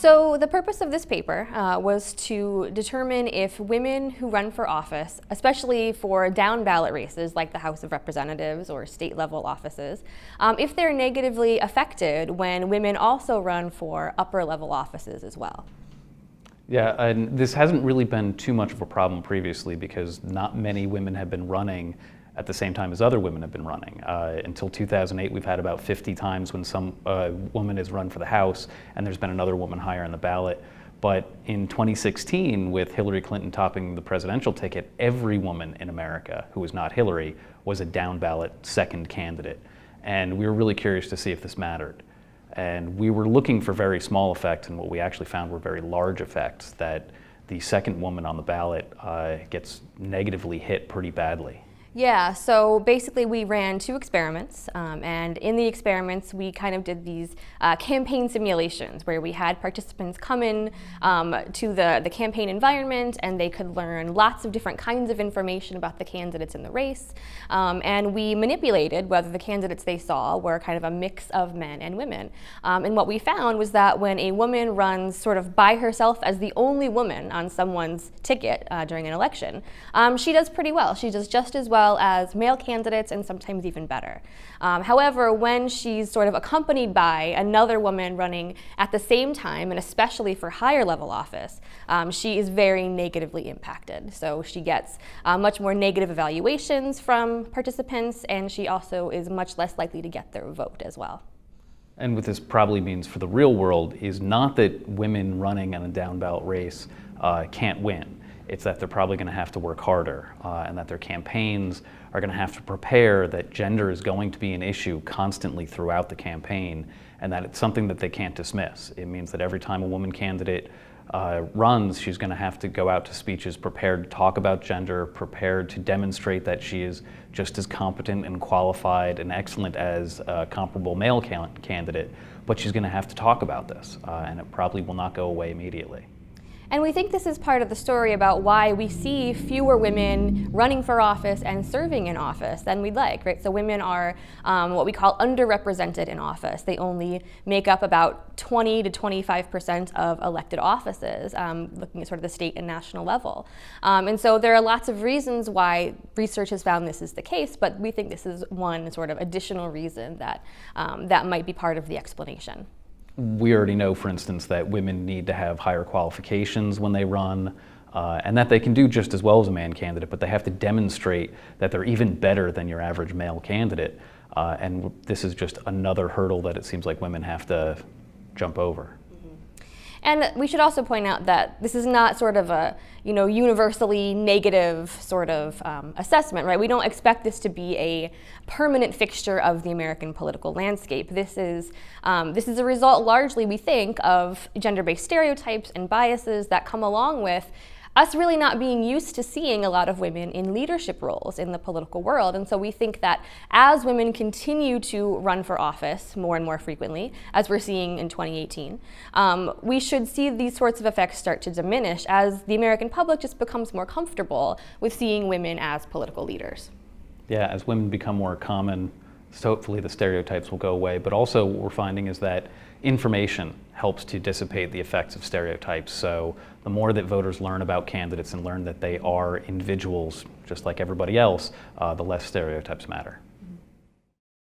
So the purpose of this paper was to determine if women who run for office, especially for down-ballot races like the House of Representatives or state-level offices, if they're negatively affected when women also run for upper-level offices as well. Yeah, and this hasn't really been too much of a problem previously because not many women have been running at the same time as other women have been running. Until 2008, we've had about 50 times when some woman has run for the House and there's been another woman higher on the ballot. But in 2016, with Hillary Clinton topping the presidential ticket, every woman in America who was not Hillary was a down-ballot second candidate. And we were really curious to see if this mattered. And we were looking for very small effects, and what we actually found were very large effects, that the second woman on the ballot gets negatively hit pretty badly. Yeah, so basically we ran two experiments, and in the experiments we kind of did these campaign simulations where we had participants come in to the campaign environment and they could learn lots of different kinds of information about the candidates in the race, and we manipulated whether the candidates they saw were kind of a mix of men and women. And what we found was that when a woman runs sort of by herself as the only woman on someone's ticket during an election, she does pretty well. She does just as well as male candidates and sometimes even better. However, when she's sort of accompanied by another woman running at the same time, and especially for higher level office, she is very negatively impacted. So she gets much more negative evaluations from participants, and she also is much less likely to get their vote as well. And what this probably means for the real world is not that women running in a down-ballot race can't win. It's that they're probably going to have to work harder and that their campaigns are going to have to prepare that gender is going to be an issue constantly throughout the campaign, and that it's something that they can't dismiss. It means that every time a woman candidate runs, she's going to have to go out to speeches prepared to talk about gender, prepared to demonstrate that she is just as competent and qualified and excellent as a comparable male candidate, but she's going to have to talk about this, and it probably will not go away immediately. And we think this is part of the story about why we see fewer women running for office and serving in office than we'd like, right? So women are what we call underrepresented in office. They only make up about 20 to 25% of elected offices, looking at sort of the state and national level. And so there are lots of reasons why research has found this is the case, but we think this is one sort of additional reason that that might be part of the explanation. We already know, for instance, that women need to have higher qualifications when they run, and that they can do just as well as a man candidate, but they have to demonstrate that they're even better than your average male candidate. And this is just another hurdle that it seems like women have to jump over. And we should also point out that this is not sort of a universally negative sort of assessment, right? We don't expect this to be a permanent fixture of the American political landscape. This is a result largely, we think, of gender-based stereotypes and biases that come along with us really not being used to seeing a lot of women in leadership roles in the political world. And so we think that as women continue to run for office more and more frequently, as we're seeing in 2018, we should see these sorts of effects start to diminish as the American public just becomes more comfortable with seeing women as political leaders. Yeah, as women become more common, so hopefully the stereotypes will go away. But also what we're finding is that information helps to dissipate the effects of stereotypes. So the more that voters learn about candidates and learn that they are individuals just like everybody else, the less stereotypes matter.